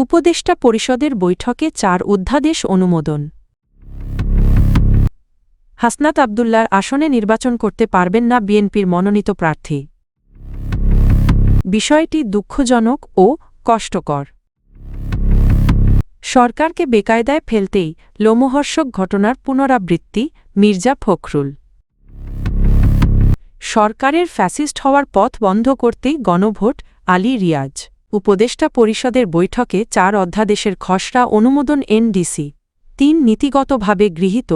উপদেষ্টা পরিষদের বৈঠকে ৪ অধ্যাদেশ অনুমোদন। হাসনাত আব্দুল্লাহর আসনে নির্বাচন করতে পারবেন না বিএনপির মনোনীত প্রার্থী। বিষয়টি দুঃখজনক ও কষ্টকর। সরকারকে বেকায়দায় ফেলতেই লোমহর্ষক ঘটনার পুনরাবৃত্তি, মির্জা ফখরুল। সরকারের ফ্যাসিস্ট হওয়ার পথ বন্ধ করতেই গণভোট, আলী রিয়াজ। উপদেষ্টা পরিষদের বৈঠকে ৪ অধ্যাদেশের খসড়া অনুমোদন এনডিসি ৩ নীতিগতভাবে গৃহীত।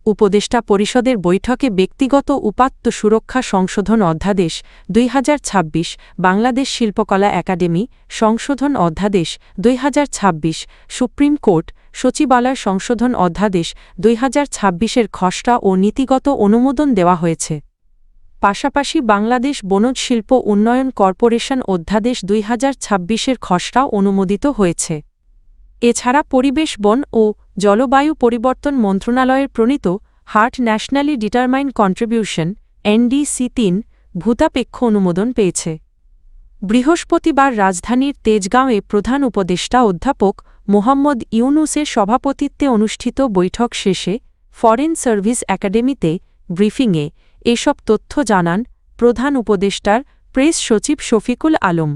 উপদেষ্টা পরিষদের বৈঠকে ব্যক্তিগত উপাত্ত সুরক্ষা সংশোধন অধ্যাদেশ ২০২৬, বাংলাদেশ শিল্পকলা একাডেমি সংশোধন অধ্যাদেশ ২০২৬, সুপ্রিম কোর্ট সচিবালয় সংশোধন অধ্যাদেশ ২০২৬-এর খসড়া ও নীতিগত অনুমোদন দেওয়া হয়েছে। পাশাপাশি বাংলাদেশ বনজ শিল্প উন্নয়ন কর্পোরেশন অধ্যাদেশ ২০২৬-এর খসড়া অনুমোদিত হয়েছে। এছাড়া পরিবেশ, বন ও জলবায়ু পরিবর্তন মন্ত্রণালয়ের প্রণীত heart nationally determined contribution NDC ৩ ভূতাপেক্ষ অনুমোদন পেয়েছে। বৃহস্পতিবার রাজধানীর তেজগাঁওয়ে প্রধান উপদেষ্টা অধ্যাপক মোহাম্মদ ইউনুসের সভাপতিত্বে অনুষ্ঠিত বৈঠক শেষে ফরেন সার্ভিস একাডেমিতে ব্রিফিংয়ে এসব তথ্য জানান প্রধান উপদেষ্টার প্রেস সচিব শফিকুল আলম।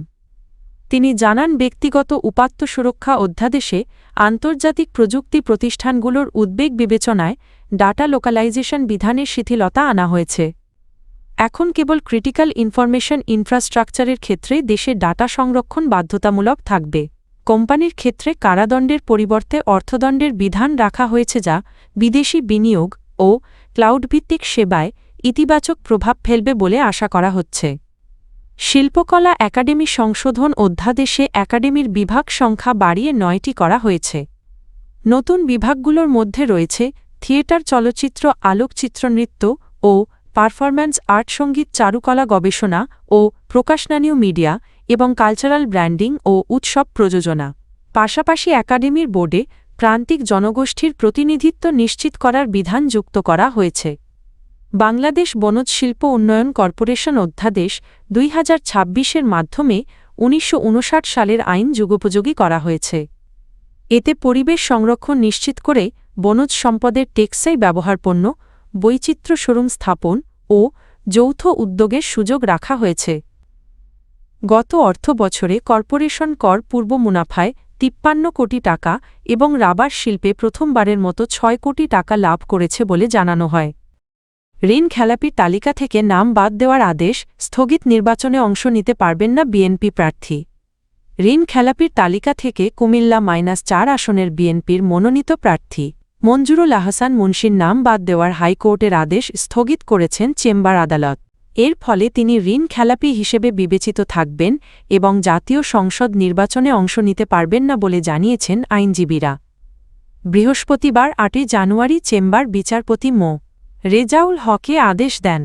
তিনি জানান, ব্যক্তিগত উপাত্ত সুরক্ষা অধ্যাদেশে আন্তর্জাতিক প্রযুক্তি প্রতিষ্ঠানগুলোর উদ্বেগ বিবেচনায় ডাটা লোকালাইজেশন বিধানের শিথিলতা আনা হয়েছে। এখন কেবল ক্রিটিক্যাল ইনফরমেশন ইনফ্রাস্ট্রাকচারের ক্ষেত্রে দেশে ডাটা সংরক্ষণ বাধ্যতামূলক থাকবে। কোম্পানির ক্ষেত্রে কারাদণ্ডের পরিবর্তে অর্থদণ্ডের বিধান রাখা হয়েছে, যা বিদেশি বিনিয়োগ ও ক্লাউডভিত্তিক সেবায় ইতিবাচক প্রভাব ফেলবে বলে আশা করা হচ্ছে। শিল্পকলা একাডেমি সংশোধন অধ্যাদেশে একাডেমির বিভাগ সংখ্যা বাড়িয়ে ৯টি করা হয়েছে। নতুন বিভাগগুলোর মধ্যে রয়েছে থিয়েটার, চলচ্চিত্র, আলোকচিত্রনৃত্য ও পারফরম্যান্স আর্ট, সঙ্গীত, চারুকলা, গবেষণা ও প্রকাশনানীয় মিডিয়া এবং কালচারাল ব্র্যান্ডিং ও উৎসব প্রযোজনা। পাশাপাশি একাডেমির বোর্ডে প্রান্তিক জনগোষ্ঠীর প্রতিনিধিত্ব নিশ্চিত করার বিধান যুক্ত করা হয়েছে। বাংলাদেশ বনজ শিল্প উন্নয়ন কর্পোরেশন অধ্যাদেশ ২০২৬-এর মাধ্যমে ১৯৫৯ সালের আইন যুগোপযোগী করা হয়েছে। এতে পরিবেশ সংরক্ষণ নিশ্চিত করে বনজ সম্পদের টেকসই ব্যবহারপণ্য, বৈচিত্র্য শোরুম স্থাপন ও যৌথ উদ্যোগের সুযোগ রাখা হয়েছে। গত অর্থবছরে কর্পোরেশন কর পূর্ব মুনাফায় ৫৩ কোটি টাকা এবং রাবার শিল্পে প্রথমবারের মতো ৬ কোটি টাকা লাভ করেছে বলে জানানো হয়। ঋণ খেলাপির তালিকা থেকে নাম বাদ দেওয়ার আদেশ স্থগিত, নির্বাচনে অংশ নিতে পারবেন না বিএনপি প্রার্থী। ঋণ খেলাপির তালিকা থেকে কুমিল্লা -৪ আসনের বিএনপির মনোনীত প্রার্থী মঞ্জুরুল আহসান মুন্সির নাম বাদ দেওয়ার হাইকোর্টের আদেশ স্থগিত করেছেন চেম্বার আদালত। এর ফলে তিনি ঋণ খেলাপি হিসেবে বিবেচিত থাকবেন এবং জাতীয় সংসদ নির্বাচনে অংশ নিতে পারবেন না বলে জানিয়েছেন আইনজীবীরা। বৃহস্পতিবার ৮ জানুয়ারি চেম্বার বিচারপতি মো. রেজাউল হকে আদেশ দেন।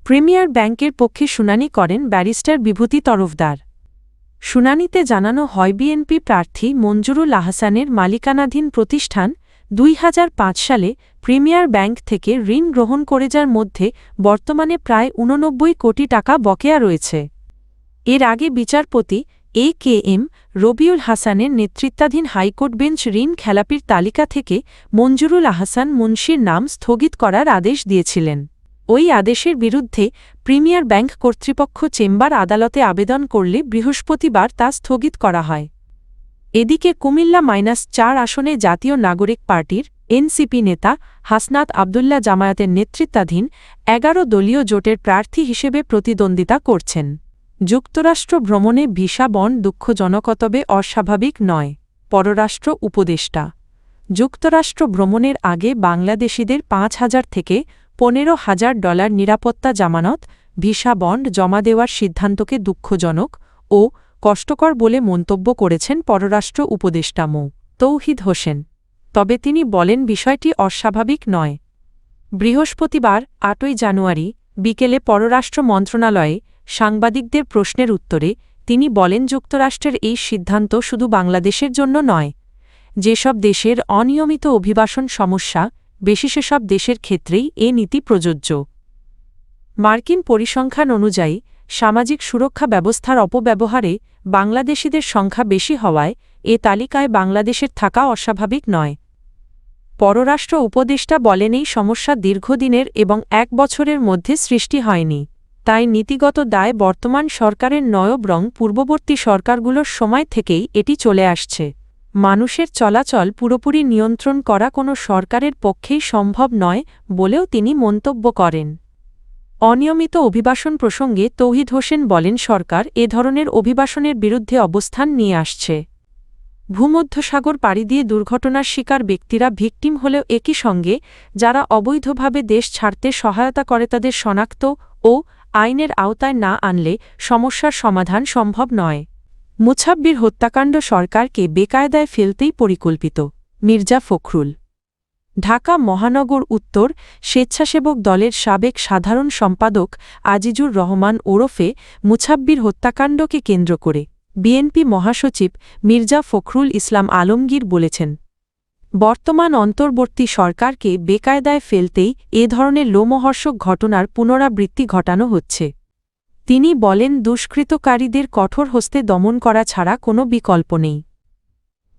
প্রিমিয়ার ব্যাংকের পক্ষে শুনানি করেন ব্যারিস্টার বিভূতি তরফদার। শুনানিতে জানানো হয়, বিএনপি প্রার্থী মঞ্জুরুল আহসানের মালিকানাধীন প্রতিষ্ঠান ২০০৫ সালে প্রিমিয়ার ব্যাংক থেকে ঋণ গ্রহণ করে, যার মধ্যে বর্তমানে প্রায় ৮৯ কোটি টাকা বকেয়া রয়েছে। এর আগে বিচারপতি এ.কে.এম. রবিউল হাসানের নেতৃত্বাধীন হাইকোর্ট বেঞ্চ ঋণ খেলাপির তালিকা থেকে মঞ্জুরুল আহসান মুন্সির নাম স্থগিত করার আদেশ দিয়েছিলেন। ওই আদেশের বিরুদ্ধে প্রিমিয়ার ব্যাংক কর্তৃপক্ষ চেম্বার আদালতে আবেদন করলে বৃহস্পতিবার তা স্থগিত করা হয়। এদিকে কুমিল্লা -৪ আসনে জাতীয় নাগরিক পার্টির এনসিপি নেতা হাসনাত আব্দুল্লাহ জামায়াতের নেতৃত্বাধীন ১১ দলীয় জোটের প্রার্থী হিসেবে প্রতিদ্বন্দ্বিতা করছেন। যুক্তরাষ্ট্র ভ্রমণে ভিসা বন্ড দুঃখজনক তবে অস্বাভাবিক নয়। পররাষ্ট্র উপদেষ্টা। যুক্তরাষ্ট্র ভ্রমণের আগে বাংলাদেশিদের ৫,০০০ থেকে $১৫,০০০ নিরাপত্তা জামানত ভিসা বন্ড জমা দেওয়ার সিদ্ধান্তকে দুঃখজনক ও কষ্টকর বলে মন্তব্য করেছেন পররাষ্ট্র উপদেষ্টা মো. তৌহিদ হোসেন। তবে তিনি বলেন, বিষয়টি অস্বাভাবিক নয়। বৃহস্পতিবার ৮ জানুয়ারি বিকেলে পররাষ্ট্র মন্ত্রণালয়ে সাংবাদিকদের প্রশ্নের উত্তরে তিনি বলেন, যুক্তরাষ্ট্রের এই সিদ্ধান্ত শুধু বাংলাদেশের জন্য নয়। যেসব দেশের অনিয়মিত অভিবাসন সমস্যা বেশি, সেসব দেশের ক্ষেত্রেই এ নীতি প্রযোজ্য। মার্কিন পরিসংখ্যান অনুযায়ী সামাজিক সুরক্ষা ব্যবস্থার অপব্যবহারে বাংলাদেশিদের সংখ্যা বেশি হওয়ায় এ তালিকায় বাংলাদেশের থাকা অস্বাভাবিক নয়। পররাষ্ট্র উপদেষ্টা বলেন এই সমস্যা দীর্ঘদিনের এবং ১ বছরের মধ্যে সৃষ্টি হয়নি। তাই নীতিগত দায় বর্তমান সরকারের নয় বরং পূর্ববর্তী সরকারগুলোর সময় থেকেই এটি চলে আসছে। মানুষের চলাচল পুরোপুরি নিয়ন্ত্রণ করা কোনো সরকারের পক্ষেই সম্ভব নয় বলেও তিনি মন্তব্য করেন। অনিয়মিত অভিবাসন প্রসঙ্গে তৌহিদ হোসেন বলেন সরকার এ ধরনের অভিবাসনের বিরুদ্ধে অবস্থান নিয়ে আসছে। ভূমধ্যসাগর পাড়ি দিয়ে দুর্ঘটনার শিকার ব্যক্তিরা ভিকটিম হলেও একই সঙ্গে যারা অবৈধভাবে দেশ ছাড়তে সহায়তা করে তাদের শনাক্ত ও আইনের আওতায় না আনলে সমস্যার সমাধান সম্ভব নয়। মুছাব্বির হত্যাকাণ্ড সরকারকে বেকায়দায় ফেলতেই পরিকল্পিত। মির্জা ফখরুল। ঢাকা মহানগর উত্তর স্বেচ্ছাসেবক দলের সাবেক সাধারণ সম্পাদক আজিজুর রহমান ওরফে মুছাব্বির হত্যাকাণ্ডকে কেন্দ্র করে বিএনপি মহাসচিব মির্জা ফখরুল ইসলাম আলমগীর বলেছেন, বর্তমান অন্তর্বর্তী সরকারকে বেকায়দায় ফেলতেই এ ধরনের লোমহর্ষক ঘটনার পুনরাবৃত্তি ঘটানো হচ্ছে। তিনি বলেন দুষ্কৃতকারীদের কঠোর হস্তে দমন করা ছাড়া কোনো বিকল্প নেই।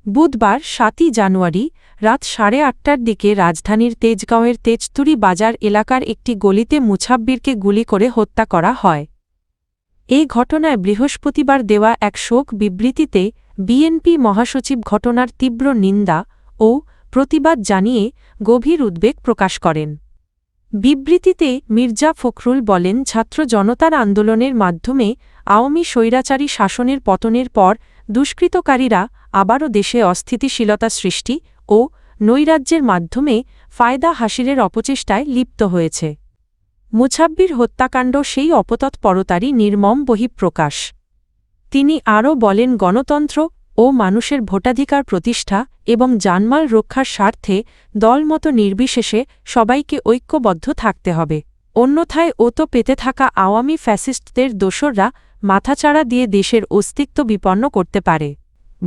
বুধবার ৭ই জানুয়ারি রাত ৮:৩০টার দিকে রাজধানীর তেজগাঁওয়ের তেজতুরি বাজার এলাকার একটি গলিতে মুছাব্বিরকে গুলি করে হত্যা করা হয়। এই ঘটনায় বৃহস্পতিবার দেওয়া এক শোক বিবৃতিতে বিএনপি মহাসচিব ঘটনার তীব্র নিন্দা ও প্রতিবাদ জানিয়ে গভীর উদ্বেগ প্রকাশ করেন। বিবৃতিতে মির্জা ফখরুল বলেন ছাত্র জনতার আন্দোলনের মাধ্যমে আওয়ামী স্বৈরাচারী শাসনের পতনের পর দুষ্কৃতকারীরা আবারও দেশে অস্থিতিশীলতা সৃষ্টি ও নৈরাজ্যের মাধ্যমে ফায়দা হাসিলের অপচেষ্টায় লিপ্ত হয়েছে। মুছাব্বির হত্যাকাণ্ড সেই অপতৎপরতারই নির্মম বহিঃপ্রকাশ। তিনি আরও বলেন গণতন্ত্র ও মানুষের ভোটাধিকার প্রতিষ্ঠা এবং জানমাল রক্ষার স্বার্থে দলমত নির্বিশেষে সবাইকে ঐক্যবদ্ধ থাকতে হবে। অন্যথায় ওতো পেতে থাকা আওয়ামী ফ্যাসিস্টদের দোসররা মাথাচাড়া দিয়ে দেশের অস্তিত্ব বিপন্ন করতে পারে।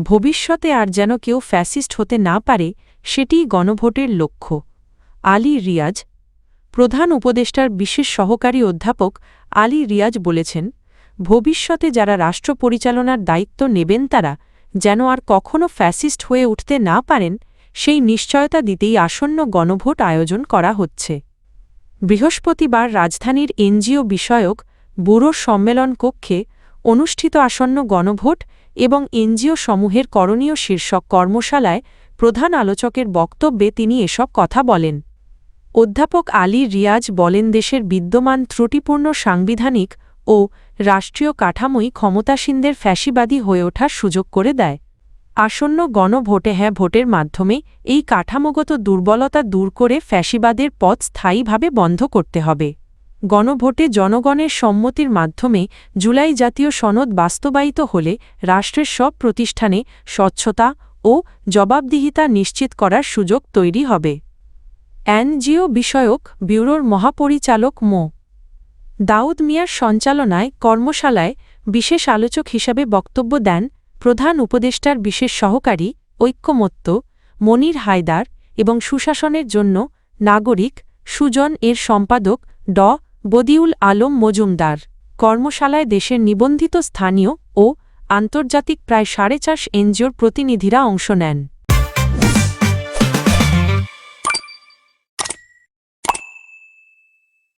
ভবিষ্যতে আর যেন কেউ ফ্যাসিস্ট হতে না পারে সেটিই গণভোটের লক্ষ্য। আলী রিয়াজ। প্রধান উপদেষ্টার বিশেষ সহকারী অধ্যাপক আলী রিয়াজ বলেছেন, ভবিষ্যতে যারা রাষ্ট্র পরিচালনার দায়িত্ব নেবেন তারা যেন আর কখনো ফ্যাসিস্ট হয়ে উঠতে না পারেন সেই নিশ্চয়তা দিতেই আসন্ন গণভোট আয়োজন করা হচ্ছে। বৃহস্পতিবার রাজধানীর এনজিও বিষয়ক ব্যুরো সম্মেলন কক্ষে অনুষ্ঠিত আসন্ন গণভোট এবং এনজিও সমূহের করণীয় শীর্ষক কর্মশালায় প্রধান আলোচকের বক্তব্যে তিনি এসব কথা বলেন। অধ্যাপক আলী রিয়াজ বলেন দেশের বিদ্যমান ত্রুটিপূর্ণ সাংবিধানিক ও রাষ্ট্রীয় কাঠামোই ক্ষমতাসীনদের ফ্যাসিবাদী হয়ে ওঠার সুযোগ করে দেয়। আসন্ন গণভোটে হ্যাঁ ভোটের মাধ্যমে এই কাঠামোগত দুর্বলতা দূর করে ফ্যাসিবাদের পথ স্থায়ীভাবে বন্ধ করতে হবে। গণভোটে জনগণের সম্মতির মাধ্যমে জুলাই জাতীয় সনদ বাস্তবায়িত হলে রাষ্ট্রের সব প্রতিষ্ঠানে স্বচ্ছতা ও জবাবদিহিতা নিশ্চিত করার সুযোগ তৈরি হবে। এনজিও বিষয়ক ব্যুরোর মহাপরিচালক মো. দাউদ মিয়ার সঞ্চালনায় কর্মশালায় বিশেষ আলোচক হিসাবে বক্তব্য দেন প্রধান উপদেষ্টার বিশেষ সহকারী ঐক্যমত্য মনির হায়দার এবং সুশাসনের জন্য নাগরিক সুজন এর সম্পাদক ড বদিউল আলম মজুমদার। কর্মশালায় দেশের নিবন্ধিত স্থানীয় ও আন্তর্জাতিক প্রায় ৪৫০ এনজিওর প্রতিনিধিরা অংশ নেন।